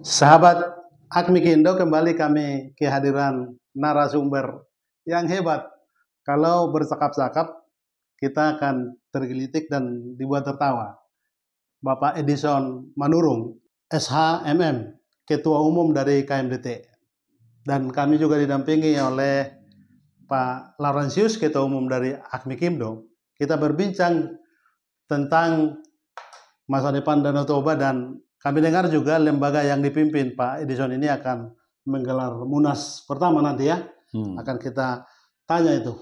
Sahabat Akmikindo, kembali kami kehadiran narasumber yang hebat. Kalau bercakap-cakap, kita akan tergelitik dan dibuat tertawa. Bapak Edison Manurung, SHMM, Ketua Umum dari KMDT. Dan kami juga didampingi oleh Pak Laurentius, Ketua Umum dari Akmikindo. Kita berbincang tentang masa depan Danau Toba, dan kami dengar juga lembaga yang dipimpin Pak Edison ini akan menggelar Munas pertama nanti ya. Akan kita tanya itu.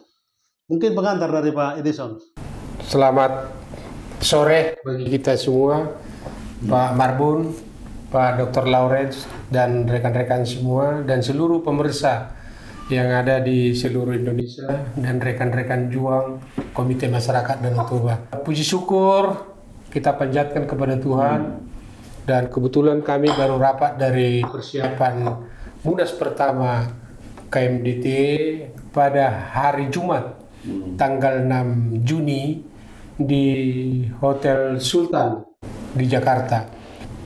Mungkin pengantar dari Pak Edison. Selamat sore bagi kita semua, Pak Marbun, Pak Dr. Lawrence, dan rekan-rekan semua, dan seluruh pemirsa yang ada di seluruh Indonesia, dan rekan-rekan juang Komite Masyarakat Danau Toba. Puji syukur kita panjatkan kepada Tuhan, dan kebetulan kami baru rapat dari persiapan Munas pertama KMDT pada hari Jumat tanggal 6 Juni di Hotel Sultan di Jakarta.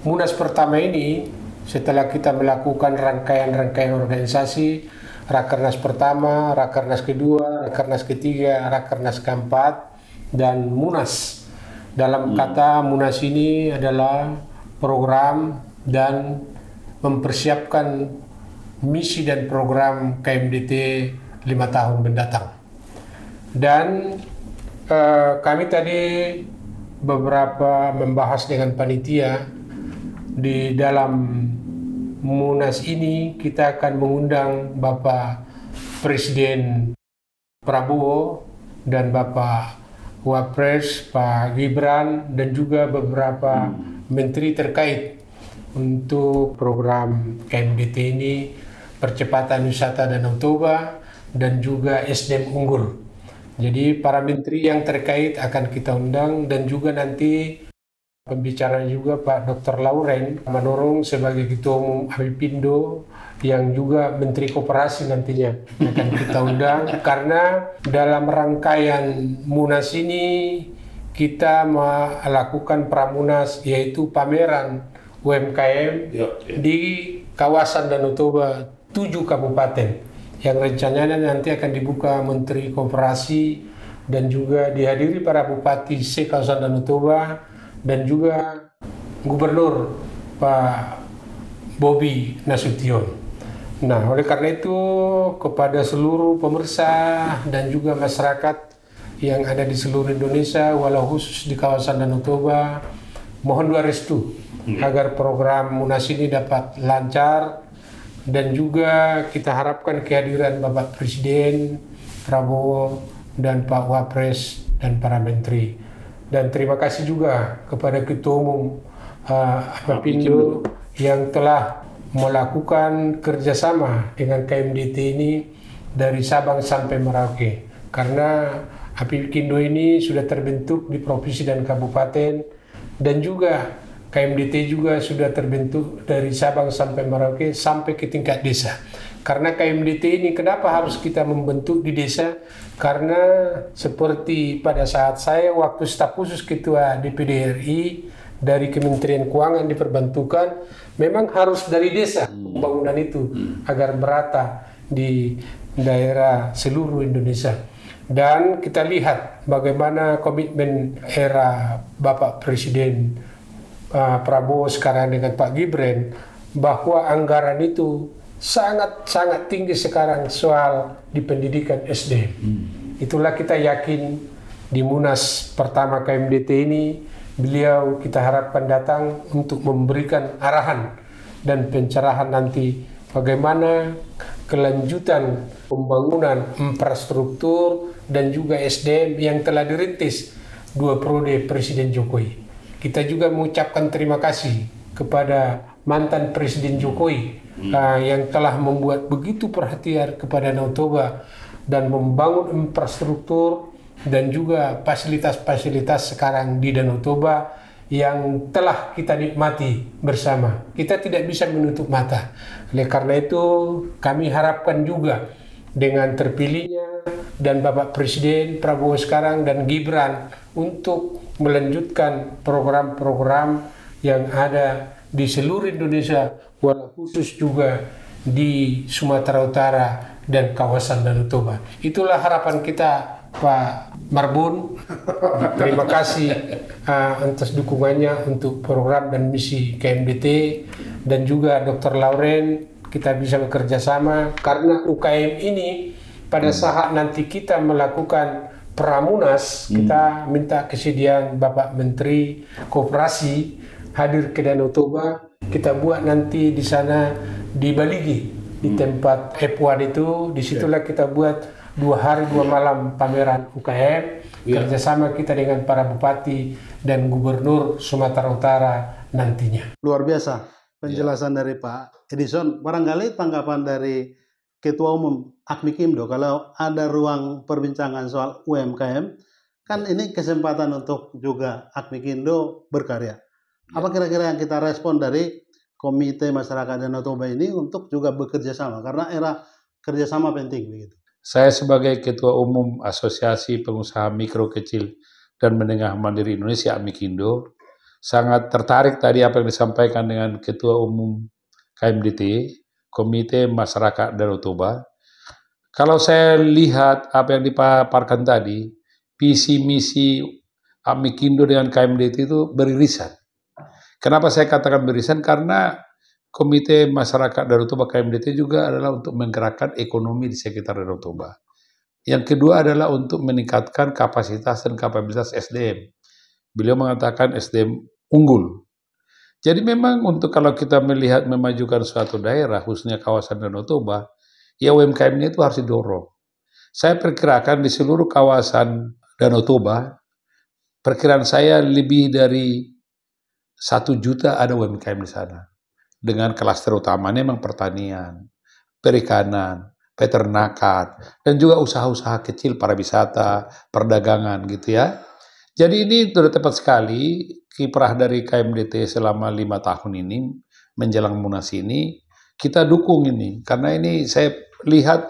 Munas pertama ini setelah kita melakukan rangkaian organisasi, Rakernas pertama, Rakernas kedua, Rakernas ketiga, Rakernas keempat, dan Munas. Dalam kata Munas ini adalah program dan mempersiapkan misi dan program KMDT 5 tahun mendatang. Dan kami tadi beberapa membahas dengan panitia. Di dalam Munas ini kita akan mengundang Bapak Presiden Prabowo dan Bapak Wapres Pak Gibran, dan juga beberapa menteri terkait untuk program KMDT ini, percepatan wisata Danau Toba, dan juga SDM unggul. Jadi para menteri yang terkait akan kita undang, dan juga nanti pembicara juga Pak Dr. Lauren Manurung sebagai Ketua Umum Apipindo, yang juga Menteri Koperasi nantinya akan kita undang, karena dalam rangkaian Munas ini kita melakukan pramunas, yaitu pameran UMKM di kawasan Danau Toba 7 kabupaten yang rencananya nanti akan dibuka Menteri Koperasi, dan juga dihadiri para bupati se-kawasan Danau Toba dan juga Gubernur Pak Bobi Nasution. Nah, oleh karena itu kepada seluruh pemirsa dan juga masyarakat yang ada di seluruh Indonesia, walau khusus di kawasan Danau Toba, mohon doa restu agar program Munas ini dapat lancar, dan juga kita harapkan kehadiran Bapak Presiden Prabowo dan Pak Wapres dan para menteri. Dan terima kasih juga kepada Ketua Umum Apipindo yang telah melakukan kerjasama dengan KMDT ini dari Sabang sampai Merauke, karena Apipindo ini sudah terbentuk di provinsi dan kabupaten, dan juga KMDT juga sudah terbentuk dari Sabang sampai Merauke sampai ke tingkat desa. Karena KMDT ini kenapa harus kita membentuk di desa? Karena seperti pada saat saya waktu staf khusus Ketua DPD RI dari Kementerian Keuangan diperbantukan, memang harus dari desa pembangunan itu agar merata di daerah seluruh Indonesia. Dan kita lihat bagaimana komitmen era Bapak Presiden Prabowo sekarang dengan Pak Gibran, bahwa anggaran itu sangat tinggi sekarang soal di pendidikan SD. Itulah kita yakin di Munas pertama KMDT ini beliau kita harapkan datang untuk memberikan arahan dan pencerahan nanti bagaimana kelanjutan pembangunan infrastruktur dan juga SDM yang telah dirintis 2 periode Presiden Jokowi. Kita juga mengucapkan terima kasih kepada mantan Presiden Jokowi yang telah membuat begitu perhatian kepada Danau Toba dan membangun infrastruktur dan juga fasilitas-fasilitas sekarang di Danau Toba yang telah kita nikmati bersama. Kita tidak bisa menutup mata. Oleh karena itu kami harapkan juga dengan terpilihnya dan Bapak Presiden Prabowo sekarang dan Gibran untuk melanjutkan program-program yang ada di seluruh Indonesia, walau khusus juga di Sumatera Utara dan kawasan Danau Toba. Itulah harapan kita, Pak Marbun. Terima kasih atas dukungannya untuk program dan misi KMDT, dan juga Dr. Lauren. Kita bisa bekerja sama karena UKM ini pada saat nanti kita melakukan Pramunas, kita minta kesediaan Bapak Menteri Koperasi hadir ke Danau Toba. Kita buat nanti di sana di Baligi, di tempat F1 itu. Disitulah kita buat 2 hari 2 malam pameran UKM. Kerjasama kita dengan para bupati dan gubernur Sumatera Utara nantinya. Luar biasa penjelasan dari Pak Edison. Barangkali tanggapan dari Ketua Umum AKMIKINDO, kalau ada ruang perbincangan soal UMKM, kan ini kesempatan untuk juga AKMIKINDO berkarya. Apa kira-kira yang kita respon dari Komite Masyarakat Danau Toba ini untuk juga bekerja sama, karena era kerjasama penting begitu. Saya sebagai Ketua Umum Asosiasi Pengusaha Mikro Kecil dan Menengah Mandiri Indonesia AKMIKINDO sangat tertarik tadi apa yang disampaikan dengan Ketua Umum KMDT, Komite Masyarakat Danau Toba. Kalau saya lihat apa yang dipaparkan tadi, visi misi AKMIKINDO dengan KMDT itu beririsan. Kenapa saya katakan beririsan? Karena Komite Masyarakat Danau Toba KMDT juga adalah untuk menggerakkan ekonomi di sekitar Danau Toba. Yang kedua adalah untuk meningkatkan kapasitas dan kapabilitas SDM. Beliau mengatakan SDM unggul. Jadi memang untuk kalau kita melihat memajukan suatu daerah, khususnya kawasan Danau Toba, ya UMKM-nya itu harus didorong. Saya perkirakan di seluruh kawasan Danau Toba, perkiraan saya lebih dari 1 juta ada UMKM di sana. Dengan klaster utamanya memang pertanian, perikanan, peternakan, dan juga usaha-usaha kecil, pariwisata, perdagangan gitu ya. Jadi ini sudah tepat sekali kiprah dari KMDT selama 5 tahun ini menjelang Munas ini kita dukung ini, karena ini saya lihat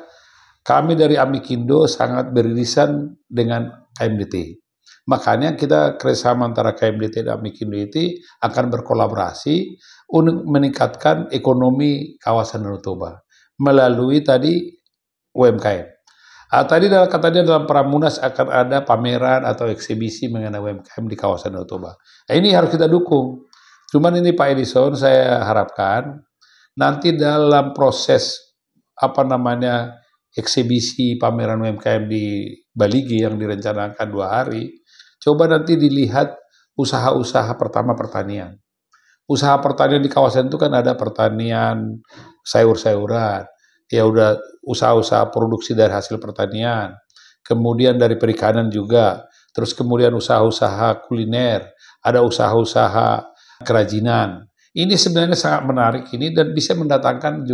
kami dari AKMIKINDO sangat beririsan dengan KMDT. Makanya kita kerjasama antara KMDT dan AKMIKINDO itu akan berkolaborasi untuk meningkatkan ekonomi kawasan Danau Toba melalui tadi UMKM. Tadi katanya dalam Pramunas akan ada pameran atau eksibisi mengenai UMKM di kawasan Danau Toba. Ini harus kita dukung. Cuman ini Pak Edison, saya harapkan nanti dalam proses eksibisi pameran UMKM di Baligi yang direncanakan 2 hari, coba nanti dilihat usaha-usaha pertama pertanian. Usaha pertanian di kawasan itu kan ada pertanian sayur-sayuran, ya udah usaha-usaha produksi dari hasil pertanian, kemudian dari perikanan juga, terus kemudian usaha-usaha kuliner, ada usaha-usaha kerajinan. Ini sebenarnya sangat menarik ini dan bisa mendatangkan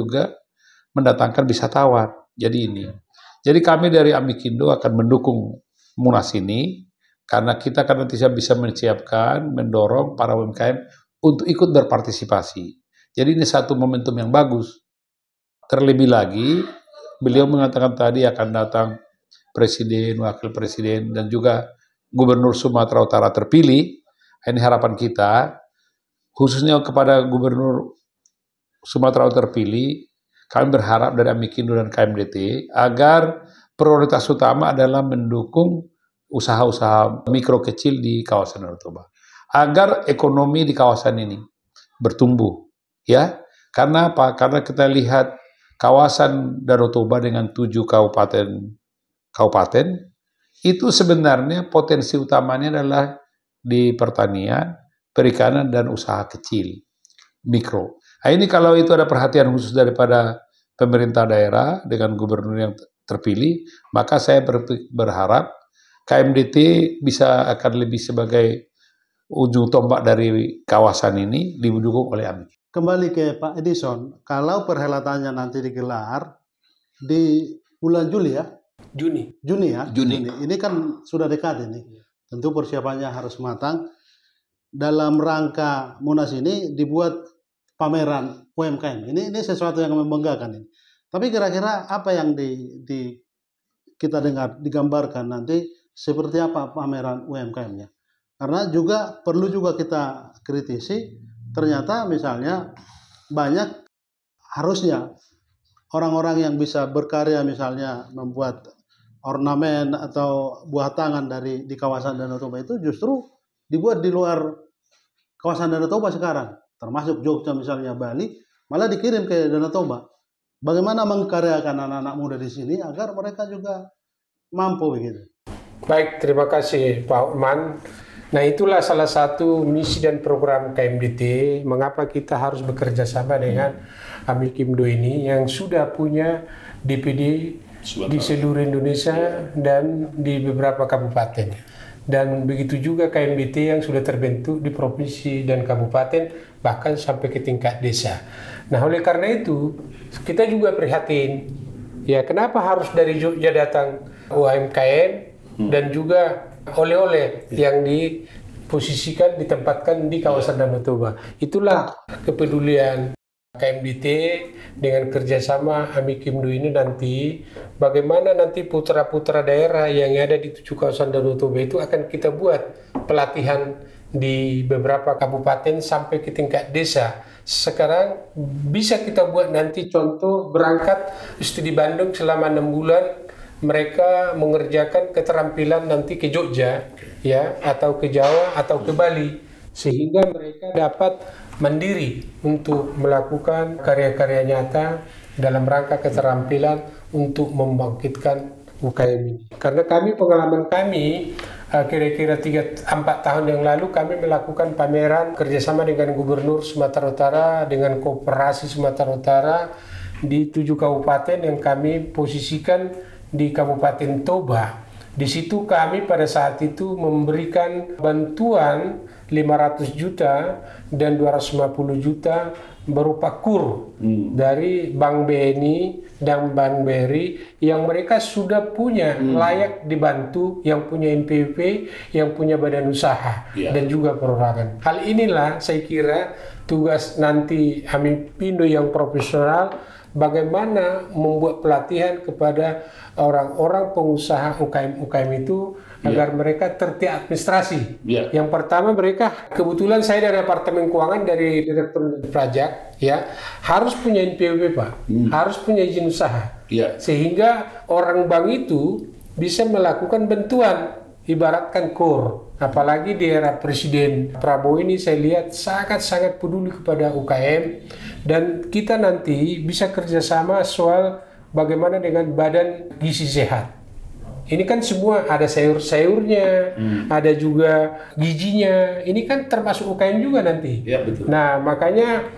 wisatawan. Jadi kami dari AKMIKINDO akan mendukung Munas ini karena kita kan nanti bisa menyiapkan, mendorong para UMKM untuk ikut berpartisipasi. Jadi ini satu momentum yang bagus. Terlebih lagi, beliau mengatakan tadi akan datang presiden, wakil presiden, dan juga gubernur Sumatera Utara terpilih. Ini harapan kita, khususnya kepada gubernur Sumatera Utara terpilih, kami berharap dari AKMIKINDO dan KMDT agar prioritas utama adalah mendukung usaha-usaha mikro kecil di kawasan Danau Toba, agar ekonomi di kawasan ini bertumbuh. Ya, karena apa? Karena kita lihat kawasan Danau Toba dengan 7 kabupaten itu sebenarnya potensi utamanya adalah di pertanian, perikanan, dan usaha kecil, mikro. Nah, ini kalau itu ada perhatian khusus daripada pemerintah daerah dengan gubernur yang terpilih, maka saya berharap KMDT bisa akan lebih sebagai ujung tombak dari kawasan ini didukung oleh AMIK. Kembali ke Pak Edison, kalau perhelatannya nanti digelar di bulan Juli ya? Juni ya? Juni. Ini kan sudah dekat ini. Tentu persiapannya harus matang. Dalam rangka Munas ini dibuat pameran UMKM. Ini sesuatu yang membanggakan ini. Tapi kira-kira apa yang kita dengar, digambarkan nanti seperti apa pameran UMKM-nya? Karena perlu juga kita kritisi ternyata misalnya banyak harusnya orang-orang yang bisa berkarya misalnya membuat ornamen atau buah tangan di kawasan Danau Toba itu justru dibuat di luar kawasan Danau Toba sekarang, termasuk Jogja misalnya, Bali, malah dikirim ke Danau Toba. Bagaimana mengkaryakan anak-anak muda di sini agar mereka juga mampu begitu. Baik, terima kasih Pak Otman. Nah, itulah salah satu misi dan program KMDT, mengapa kita harus bekerja sama dengan Amikindo ini yang sudah punya DPD di seluruh Indonesia dan di beberapa kabupaten. Dan begitu juga KMDT yang sudah terbentuk di provinsi dan kabupaten, bahkan sampai ke tingkat desa. Nah, oleh karena itu, kita juga prihatin. Ya, kenapa harus dari Jogja datang UMKM dan juga oleh-oleh yang diposisikan, ditempatkan di kawasan Danau Toba. Itulah kepedulian KMDT dengan kerjasama Amikindo ini nanti, bagaimana nanti putra-putra daerah yang ada di 7 kawasan Danau Toba itu akan kita buat pelatihan di beberapa kabupaten sampai ke tingkat desa. Sekarang bisa kita buat nanti contoh berangkat studi Bandung selama 6 bulan, mereka mengerjakan keterampilan nanti ke Jogja ya, atau ke Jawa atau ke Bali, sehingga mereka dapat mandiri untuk melakukan karya-karya nyata dalam rangka keterampilan untuk membangkitkan UKM ini. Karena pengalaman kami kira-kira 3-4 tahun yang lalu kami melakukan pameran kerjasama dengan Gubernur Sumatera Utara, dengan Koperasi Sumatera Utara di 7 kabupaten yang kami posisikan di Kabupaten Toba. Di situ kami pada saat itu memberikan bantuan 500 juta dan 250 juta berupa KUR dari Bank BNI dan Bank BRI yang mereka sudah punya layak dibantu, yang punya NPWP, yang punya badan usaha dan juga perorangan. Hal inilah saya kira tugas nanti Amikindo yang profesional, bagaimana membuat pelatihan kepada orang-orang pengusaha UKM itu agar mereka tertib administrasi. Yang pertama, mereka kebetulan saya dari Departemen Keuangan, dari Direktur Pajak, ya, harus punya NPWP, Pak, harus punya izin usaha, sehingga orang bank itu bisa melakukan bantuan, ibaratkan KUR. Apalagi di era Presiden Prabowo ini saya lihat sangat-sangat peduli kepada UKM, dan kita nanti bisa kerjasama soal bagaimana dengan badan gizi sehat. Ini kan semua ada sayur-sayurnya, ada juga gizinya. Ini kan termasuk UKM juga nanti. Ya, betul. Nah, makanya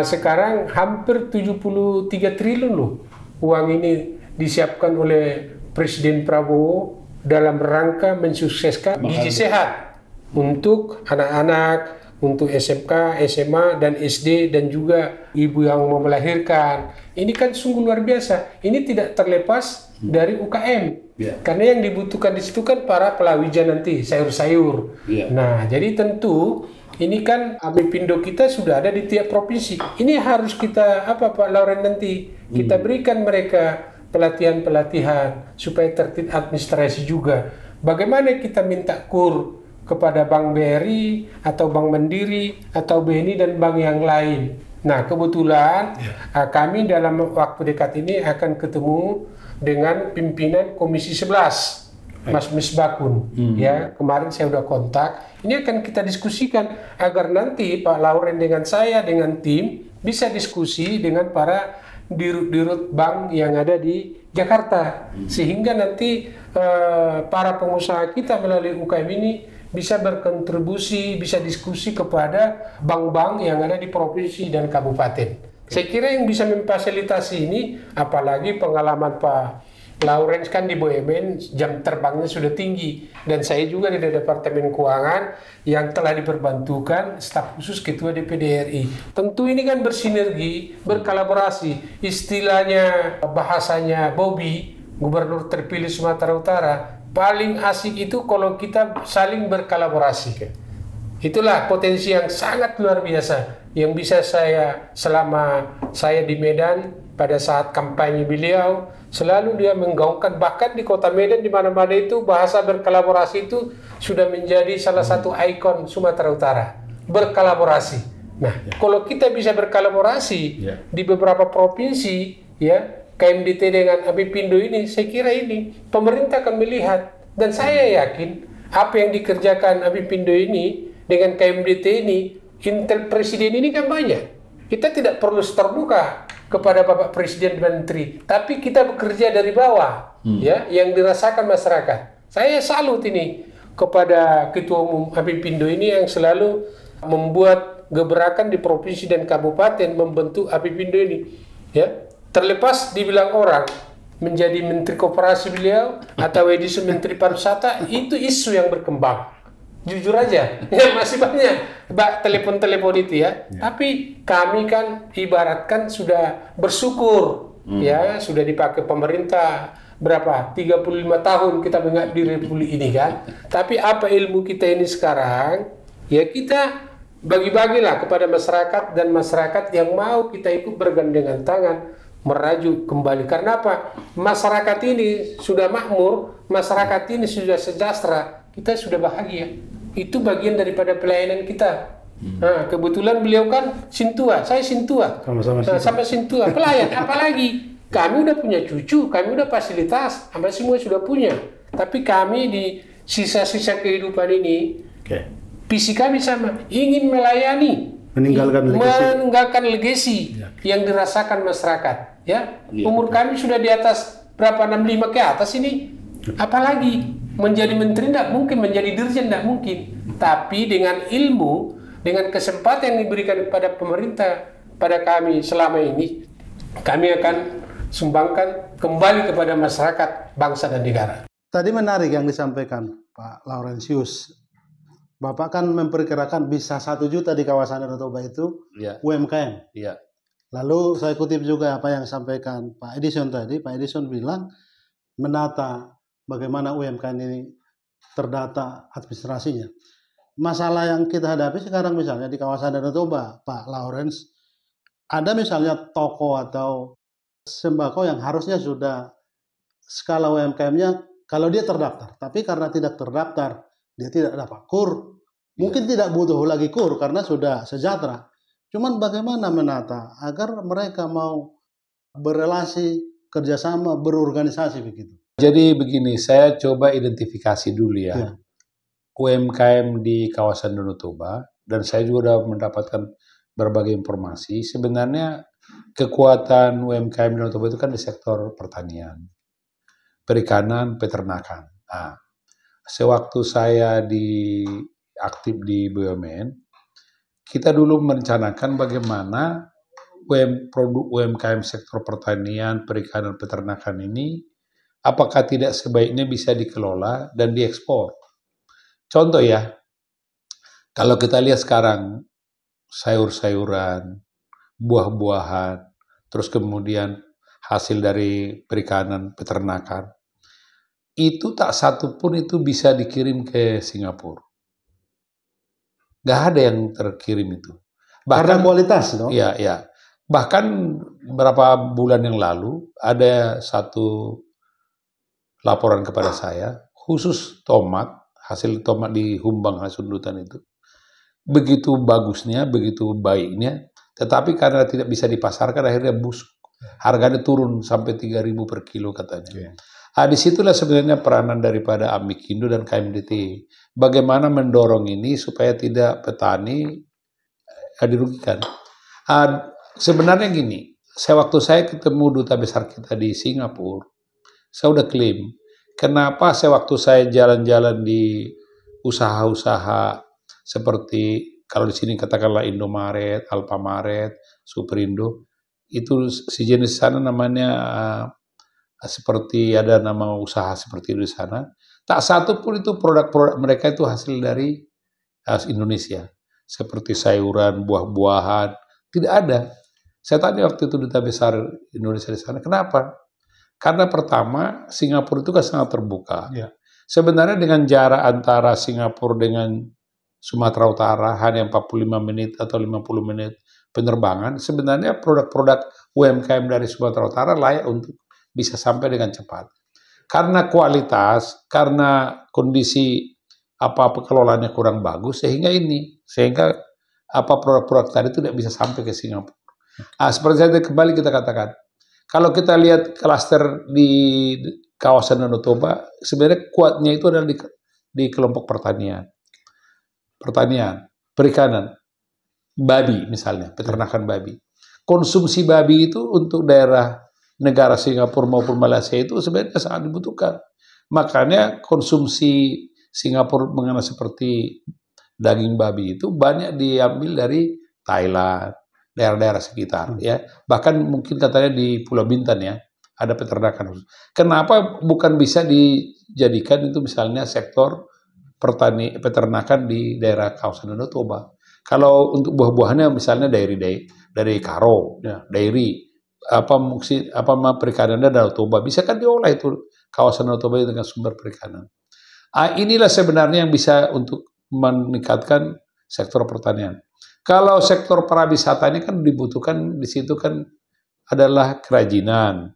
sekarang hampir 73 triliun loh uang ini disiapkan oleh Presiden Prabowo dalam rangka mensukseskan gizi sehat untuk anak-anak, untuk SMK, SMA, dan SD, dan juga ibu yang mau melahirkan. Ini kan sungguh luar biasa. Ini tidak terlepas dari UKM. Karena yang dibutuhkan di situ kan para pelawijan nanti, sayur-sayur. Nah, jadi tentu ini kan Amikindo kita sudah ada di tiap provinsi. Ini harus kita, Pak Lauren, nanti kita berikan mereka pelatihan-pelatihan supaya tertib administrasi juga. Bagaimana kita minta KUR kepada Bank BRI atau Bank Mandiri atau BNI dan bank yang lain. Nah, kebetulan kami dalam waktu dekat ini akan ketemu dengan pimpinan Komisi 11, Mas Misbakun. Ya, kemarin saya udah kontak. Ini akan kita diskusikan agar nanti Pak Lauren dengan saya dengan tim bisa diskusi dengan para dirut-dirut bank yang ada di Jakarta, sehingga nanti para pengusaha kita melalui UKM ini bisa berkontribusi, bisa diskusi kepada bank-bank yang ada di provinsi dan kabupaten. Saya kira yang bisa memfasilitasi ini, apalagi pengalaman Pak Lawrence kan di BUMN, jam terbangnya sudah tinggi, dan saya juga di Departemen Keuangan yang telah diperbantukan staf khusus Ketua DPD RI. Tentu ini kan bersinergi, berkolaborasi. Istilahnya, bahasanya Bobby, Gubernur terpilih Sumatera Utara, paling asik itu kalau kita saling berkolaborasi. Itulah potensi yang sangat luar biasa yang bisa selama saya di Medan pada saat kampanye beliau, selalu dia menggaungkan, bahkan di kota Medan di mana-mana itu bahasa berkolaborasi itu sudah menjadi salah satu ikon Sumatera Utara. Berkolaborasi. Nah, kalau kita bisa berkolaborasi di beberapa provinsi, ya, KMDT dengan Apipindo ini, saya kira ini pemerintah akan melihat, dan saya yakin apa yang dikerjakan Apipindo ini dengan KMDT ini, intel presiden ini kan banyak. Kita tidak perlu terbuka kepada Bapak Presiden dan Menteri, tapi kita bekerja dari bawah, ya, yang dirasakan masyarakat. Saya salut ini kepada Ketua Umum Apipindo ini yang selalu membuat gebrakan di provinsi dan kabupaten membentuk Apipindo ini, ya. Terlepas dibilang orang menjadi menteri koperasi beliau atau Edison menteri pariwisata, itu isu yang berkembang. Jujur aja, ya masih banyak telepon-telepon itu ya. Tapi kami kan ibaratkan sudah bersyukur, ya, sudah dipakai pemerintah berapa? 35 tahun kita mengabdi Republik ini kan. Tapi apa ilmu kita ini sekarang, ya kita bagi-bagilah kepada masyarakat, dan masyarakat yang mau kita ikut bergandengan tangan meraju kembali. Karena apa? Masyarakat ini sudah makmur, masyarakat ini sudah sejahtera, kita sudah bahagia. Itu bagian daripada pelayanan kita. Nah, kebetulan beliau kan Sintua, saya Sintua, sama Sintua, pelayan. Apalagi kami udah punya cucu, kami udah fasilitas, sampai semua sudah punya. Tapi kami di sisa-sisa kehidupan ini, visi kami sama, ingin melayani, meninggalkan legacy yang dirasakan masyarakat. Ya, umur kami sudah di atas berapa, 65 ke atas ini. Apalagi menjadi menteri tidak mungkin, menjadi dirjen tidak mungkin. Tapi dengan ilmu, dengan kesempatan yang diberikan kepada pemerintah pada kami selama ini, kami akan sumbangkan kembali kepada masyarakat, bangsa dan negara. Tadi menarik yang disampaikan Pak Laurentius. Bapak kan memperkirakan bisa 1 juta di kawasan Danau Toba itu UMKM. Lalu saya kutip juga apa yang disampaikan Pak Edison tadi. Pak Edison bilang menata bagaimana UMKM ini terdata administrasinya. Masalah yang kita hadapi sekarang misalnya di kawasan Danau Toba, Pak Lawrence, ada misalnya toko atau sembako yang harusnya sudah skala UMKM-nya kalau dia terdaftar. Tapi karena tidak terdaftar, dia tidak dapat KUR. Mungkin tidak butuh lagi KUR karena sudah sejahtera. Cuman bagaimana menata agar mereka mau berelasi, kerjasama, berorganisasi begitu. Jadi begini, saya coba identifikasi dulu ya. UMKM di kawasan Danau Toba, dan saya juga sudah mendapatkan berbagai informasi. Sebenarnya kekuatan UMKM Danau Toba itu kan di sektor pertanian, perikanan, peternakan. Nah, sewaktu saya aktif di BUMN, kita dulu merencanakan bagaimana produk UMKM sektor pertanian, perikanan, peternakan ini apakah tidak sebaiknya bisa dikelola dan diekspor. Contoh ya, kalau kita lihat sekarang sayur-sayuran, buah-buahan, terus kemudian hasil dari perikanan, peternakan, itu tak satu pun itu bisa dikirim ke Singapura. Nggak ada yang terkirim itu. Karena kualitas, dong? Iya. Bahkan beberapa bulan yang lalu ada satu laporan kepada saya, khusus tomat, hasil tomat di Humbang Hasundutan itu. Begitu bagusnya, begitu baiknya, tetapi karena tidak bisa dipasarkan akhirnya busuk. Harganya turun sampai 3.000 per kilo katanya. Disitulah sebenarnya peranan daripada Amikindo dan KMDT. Bagaimana mendorong ini supaya tidak petani dirugikan. Sebenarnya gini, waktu saya ketemu duta besar kita di Singapura, saya udah klaim, kenapa waktu saya jalan-jalan di usaha-usaha seperti kalau di sini katakanlah Indomaret, Alfamaret, Superindo, itu sejenis sana namanya seperti ada nama usaha seperti itu di sana. Tak satu pun itu produk-produk mereka itu hasil dari Indonesia. Seperti sayuran, buah-buahan, tidak ada. Saya tanya waktu itu duta besar Indonesia di sana, kenapa? Karena pertama, Singapura itu kan sangat terbuka. Sebenarnya dengan jarak antara Singapura dengan Sumatera Utara hanya 45 menit atau 50 menit penerbangan, sebenarnya produk-produk UMKM dari Sumatera Utara layak untuk bisa sampai dengan cepat. Karena kualitas, karena kondisi pengelolaannya kurang bagus, sehingga apa produk-produk tadi itu tidak bisa sampai ke Singapura. Seperti saya kembali kita katakan, kalau kita lihat klaster di kawasan Danau Toba, sebenarnya kuatnya itu adalah di kelompok pertanian, perikanan, babi misalnya, peternakan babi. Konsumsi babi itu untuk daerah negara Singapura maupun Malaysia itu sebenarnya sangat dibutuhkan. Makanya konsumsi Singapura mengenai seperti daging babi itu banyak diambil dari Thailand, daerah-daerah sekitar ya. Bahkan mungkin katanya di Pulau Bintan ya ada peternakan. Kenapa bukan bisa dijadikan itu misalnya sektor peternakan di daerah kawasan Danau Toba? Kalau untuk buah-buahannya misalnya dari Karo, ya, dairy perikanannya Danau Toba bisa kan diolah itu kawasan Danau Toba dengan sumber perikanan. Inilah sebenarnya yang bisa untuk meningkatkan sektor pertanian. Kalau sektor pariwisata ini kan dibutuhkan di situ kan adalah kerajinan,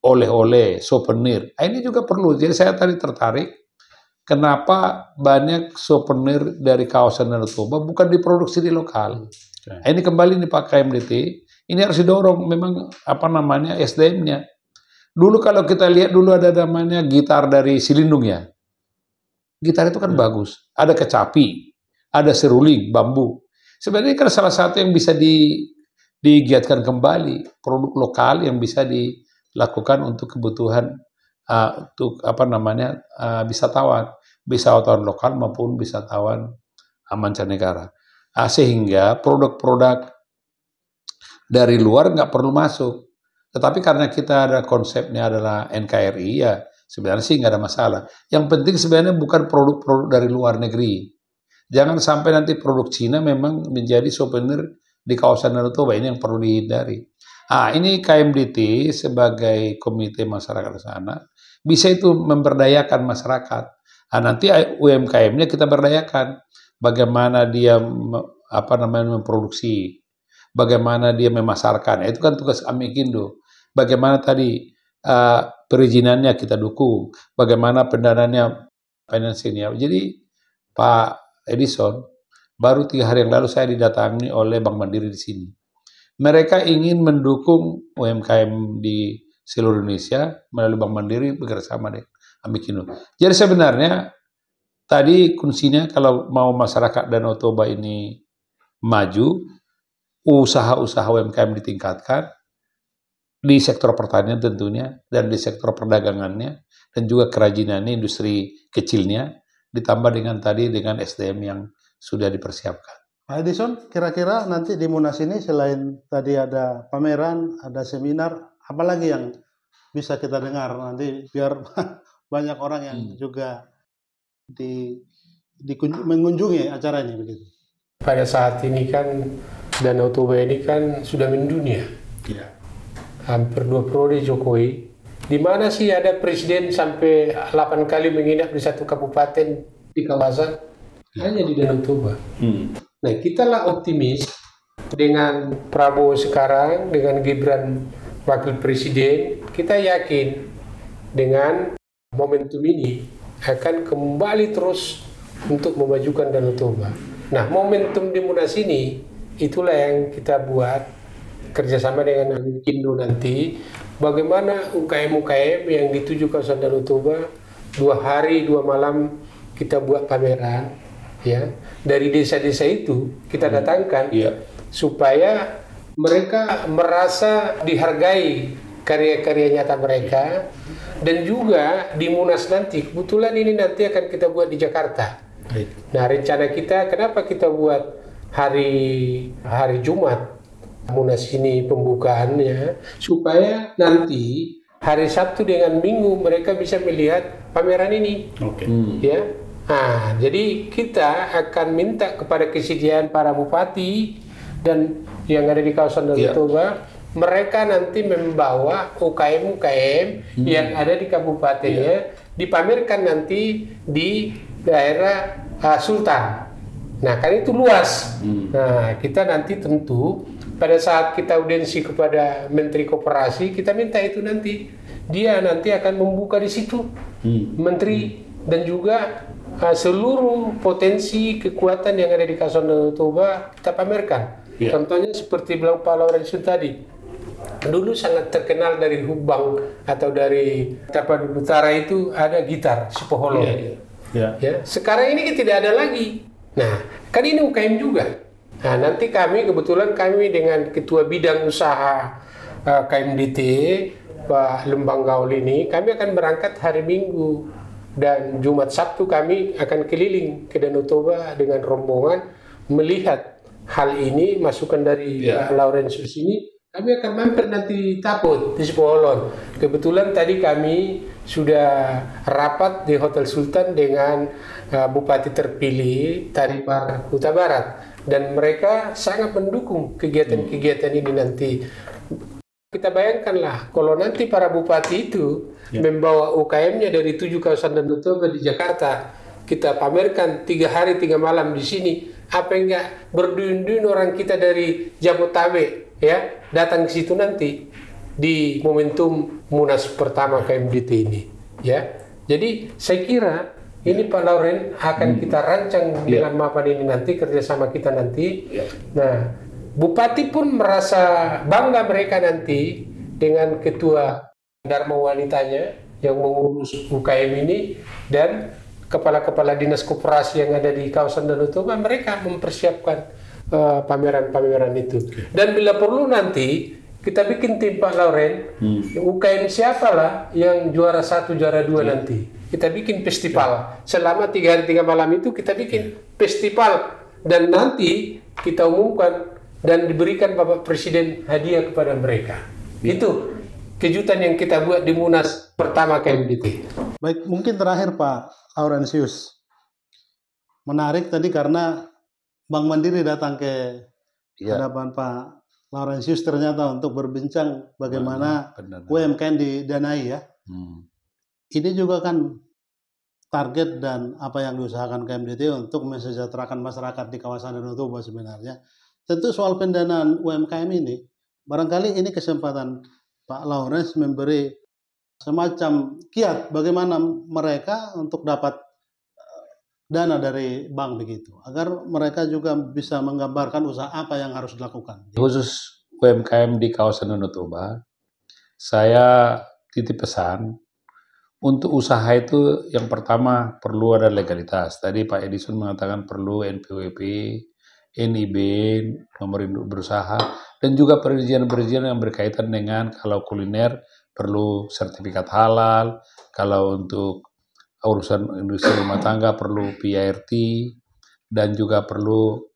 oleh-oleh, souvenir. Ini juga perlu. Jadi saya tadi tertarik kenapa banyak souvenir dari kawasan Danau Toba bukan diproduksi di lokal. Ini kembali nih Pak KMDT, ini harus didorong memang SDM-nya. Dulu kalau kita lihat dulu ada namanya gitar dari Silindung ya. Gitar itu kan bagus. Ada kecapi, ada seruling, bambu. Sebenarnya kan salah satu yang bisa digiatkan kembali, produk lokal yang bisa dilakukan untuk kebutuhan untuk wisatawan lokal maupun wisatawan mancanegara. Sehingga produk-produk dari luar nggak perlu masuk. Tetapi karena kita ada konsepnya adalah NKRI ya sebenarnya sih nggak ada masalah. Yang penting sebenarnya bukan produk-produk dari luar negeri. Jangan sampai nanti produk Cina memang menjadi souvenir di kawasan Danau Toba, ini yang perlu dihindari. Ini KMDT sebagai komite masyarakat di sana bisa itu memberdayakan masyarakat. Nanti UMKM-nya kita berdayakan. Bagaimana dia memproduksi, bagaimana dia memasarkan. Itu kan tugas Amikindo. Bagaimana tadi perizinannya kita dukung, bagaimana pendanaannya, financingnya. Jadi Pak Edison, baru 3 hari yang lalu saya didatangi oleh Bank Mandiri di sini. Mereka ingin mendukung UMKM di seluruh Indonesia melalui Bank Mandiri bekerjasama dengan Amikindo. Jadi sebenarnya tadi kuncinya kalau mau masyarakat Danau Toba ini maju, usaha-usaha UMKM ditingkatkan di sektor pertanian tentunya dan di sektor perdagangannya dan juga kerajinannya, industri kecilnya ditambah dengan SDM yang sudah dipersiapkan. Pak Edison, kira-kira nanti di Munas ini selain tadi ada pameran, ada seminar, apalagi yang bisa kita dengar nanti biar banyak orang yang juga mengunjungi acaranya begitu. Pada saat ini kan Danau Toba ini kan sudah mendunia. Ya. Hampir 2 periode Jokowi. Di mana sih ada presiden sampai 8 kali menginap di satu kabupaten di kawasan? Hanya di Danau Toba. Nah, kita lah optimis dengan Prabowo sekarang, dengan Gibran wakil presiden, kita yakin dengan momentum ini akan kembali terus untuk memajukan Danau Toba. Nah, momentum di Munas ini itulah yang kita buat kerjasama dengan Amikindo nanti. Bagaimana UKM-UKM yang dituju kawasan Danau Toba 2 hari 2 malam kita buat pameran, ya dari desa-desa itu kita datangkan, supaya mereka merasa dihargai karya-karya nyata mereka. Dan juga di Munas nanti, kebetulan ini nanti akan kita buat di Jakarta. Nah, rencana kita, kenapa kita buat hari Jumat Munas ini pembukaannya, supaya nanti hari Sabtu dengan Minggu mereka bisa melihat pameran ini. Ya. Nah, jadi kita akan minta kepada kesediaan para bupati dan yang ada di kawasan Danau Toba, mereka nanti membawa UKM-UKM yang ada di kabupatennya, dipamerkan nanti di daerah Sultan. Nah, kan itu luas. Nah, kita nanti tentu pada saat kita audiensi kepada Menteri Koperasi, kita minta itu nanti. Dia nanti akan membuka di situ. Menteri dan juga seluruh potensi kekuatan yang ada di kawasan Danau Toba kita pamerkan. Ya. Contohnya seperti bilang Pak Laurensius tadi, dulu sangat terkenal dari Hubang atau dari Tapanuli Utara itu ada gitar Sipoholong. Ya. Ya, sekarang ini tidak ada lagi. Nah, kan ini UKM juga. Nah, nanti kebetulan kami dengan Ketua Bidang Usaha KMDT, Pak Lembang Gaul ini, kami akan berangkat hari Minggu. Dan Jumat Sabtu kami akan keliling ke Danau Toba dengan rombongan melihat hal ini, masukan dari Pak Laurensius ini. Kami akan mampir nanti Taput di Sipoholong. Kebetulan tadi kami sudah rapat di Hotel Sultan dengan Bupati terpilih Taripar Huta Barat, dan mereka sangat mendukung kegiatan-kegiatan ini nanti. Kita bayangkanlah kalau nanti para bupati itu membawa UKM-nya dari 7 kawasan Danau Toba di Jakarta, kita pamerkan 3 hari 3 malam di sini, apa enggak berduyun-duyun orang kita dari Jabotabek ya datang ke situ nanti di momentum Munas pertama KMDT ini ya. Jadi saya kira ini Pak Lauren akan kita rancang dengan mapan ini nanti, kerjasama kita nanti. Nah, Bupati pun merasa bangga mereka nanti dengan ketua Dharma Wanitanya yang mengurus UKM ini dan kepala-kepala dinas koperasi yang ada di kawasan Danau Toba, mereka mempersiapkan pameran-pameran itu. Dan bila perlu nanti kita bikin tim Pak Lauren, UKM siapalah yang juara 1, juara 2 nanti. Kita bikin festival. Selama 3 hari 3 malam itu kita bikin festival dan nanti kita umumkan dan diberikan Bapak Presiden hadiah kepada mereka. Itu kejutan yang kita buat di Munas pertama KMDT. Baik, mungkin terakhir Pak Laurensius. Menarik tadi karena Bank Mandiri datang ke hadapan Pak Laurensius ternyata untuk berbincang bagaimana UMKM didanai ya. Ini juga kan target dan apa yang diusahakan KMDT untuk mensejahterakan masyarakat di kawasan Danau Toba sebenarnya. Tentu soal pendanaan UMKM ini, barangkali ini kesempatan Pak Lawrence memberi semacam kiat bagaimana mereka untuk dapat dana dari bank begitu, agar mereka juga bisa menggambarkan usaha apa yang harus dilakukan. Khusus UMKM di kawasan Danau Toba, saya titip pesan, untuk usaha itu yang pertama perlu ada legalitas. Tadi Pak Edison mengatakan perlu NPWP, NIB, nomor induk berusaha, dan juga perizinan-perizinan yang berkaitan dengan kalau kuliner perlu sertifikat halal, kalau untuk urusan industri rumah tangga perlu PIRT, dan juga perlu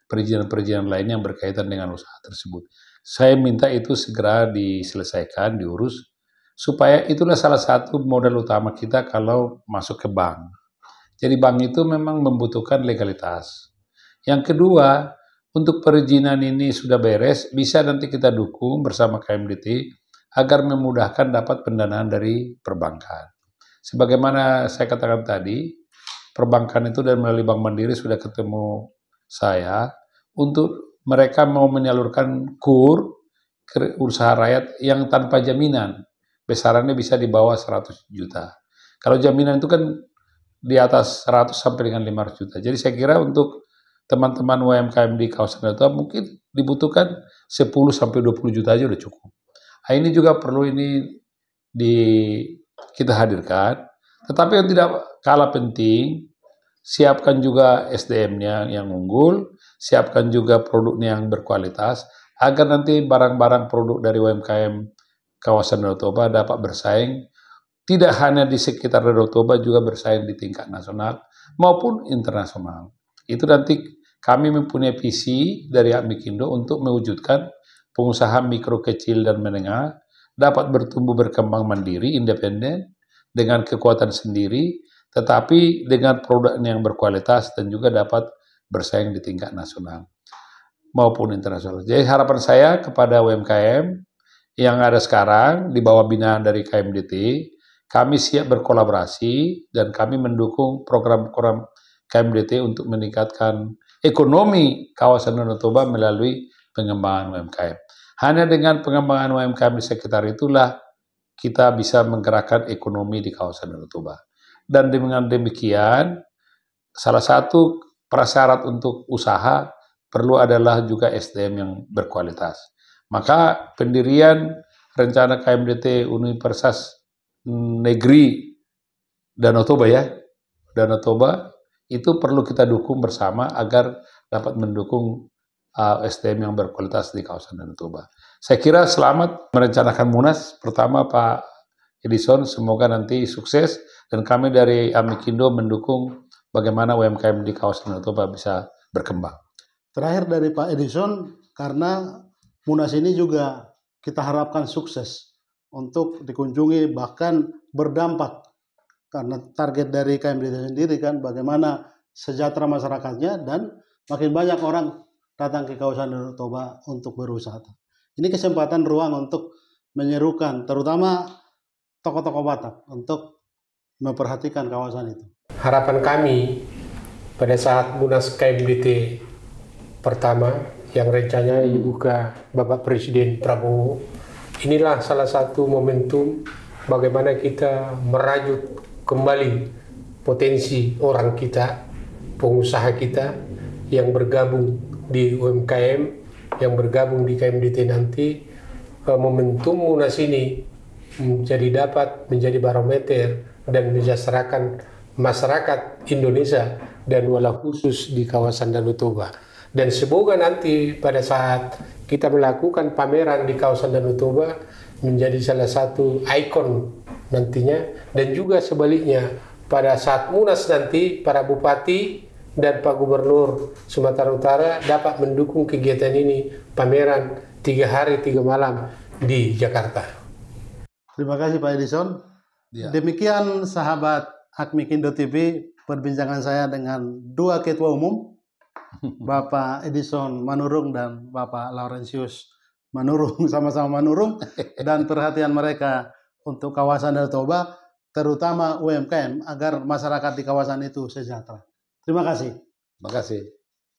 perizinan-perizinan lainnya yang berkaitan dengan usaha tersebut. Saya minta itu segera diselesaikan, diurus, supaya itulah salah satu modal utama kita kalau masuk ke bank. Jadi bank itu memang membutuhkan legalitas. Yang kedua, untuk perizinan ini sudah beres, bisa nanti kita dukung bersama KMDT agar memudahkan dapat pendanaan dari perbankan. Sebagaimana saya katakan tadi, perbankan itu dan melalui Bank Mandiri sudah ketemu saya untuk mereka mau menyalurkan KUR ke usaha rakyat yang tanpa jaminan. Besarannya bisa di bawah 100 juta. Kalau jaminan itu kan di atas 100 sampai dengan 500 juta. Jadi saya kira untuk teman-teman UMKM di kawasan itu mungkin dibutuhkan 10 sampai 20 juta aja udah cukup. Nah, ini juga perlu kita hadirkan. Tetapi yang tidak kalah penting, siapkan juga SDM-nya yang unggul, siapkan juga produknya yang berkualitas, agar nanti barang-barang produk dari UMKM kawasan Danau Toba dapat bersaing, tidak hanya di sekitar Danau Toba, juga bersaing di tingkat nasional maupun internasional. Itu nanti kami mempunyai visi dari Amikindo untuk mewujudkan pengusaha mikro, kecil, dan menengah dapat bertumbuh berkembang mandiri, independen, dengan kekuatan sendiri, tetapi dengan produk yang berkualitas dan juga dapat bersaing di tingkat nasional maupun internasional. Jadi harapan saya kepada UMKM yang ada sekarang di bawah binaan dari KMDT, kami siap berkolaborasi dan kami mendukung program-program KMDT untuk meningkatkan ekonomi kawasan Danau Toba melalui pengembangan UMKM. Hanya dengan pengembangan UMKM di sekitar itulah kita bisa menggerakkan ekonomi di kawasan Danau Toba. Dan dengan demikian, salah satu prasyarat untuk usaha perlu adalah juga SDM yang berkualitas. Maka pendirian rencana KMDT Universitas Negeri Danau Toba ya, Danau Toba itu perlu kita dukung bersama agar dapat mendukung SDM yang berkualitas di kawasan Danau Toba. Saya kira selamat merencanakan Munas. Pertama Pak Edison, semoga nanti sukses dan kami dari Amikindo mendukung bagaimana UMKM di kawasan Danau Toba bisa berkembang. Terakhir dari Pak Edison, karena Munas ini juga kita harapkan sukses untuk dikunjungi bahkan berdampak, karena target dari KMDT sendiri kan bagaimana sejahtera masyarakatnya dan makin banyak orang datang ke kawasan Danau Toba untuk berwisata. Ini kesempatan ruang untuk menyerukan terutama tokoh-tokoh Batak untuk memperhatikan kawasan itu. Harapan kami pada saat Munas KMDT pertama yang rencananya dibuka Bapak Presiden Prabowo, inilah salah satu momentum bagaimana kita merajut kembali potensi orang kita, pengusaha kita yang bergabung di UMKM, yang bergabung di KMDT nanti. Momentum Munas ini dapat menjadi barometer dan mensejahterakan masyarakat Indonesia dan walau khusus di kawasan Danau Toba. Dan semoga nanti pada saat kita melakukan pameran di kawasan Danau Toba menjadi salah satu ikon nantinya, dan juga sebaliknya pada saat Munas nanti para bupati dan Pak Gubernur Sumatera Utara dapat mendukung kegiatan ini, pameran 3 hari 3 malam di Jakarta. Terima kasih Pak Edison. Ya. Demikian sahabat Akmikindo TV, perbincangan saya dengan dua ketua umum, Bapak Edison Manurung dan Bapak Laurentius Manurung, sama-sama Manurung, dan perhatian mereka untuk kawasan Danau Toba, terutama UMKM, agar masyarakat di kawasan itu sejahtera. Terima kasih. Terima kasih.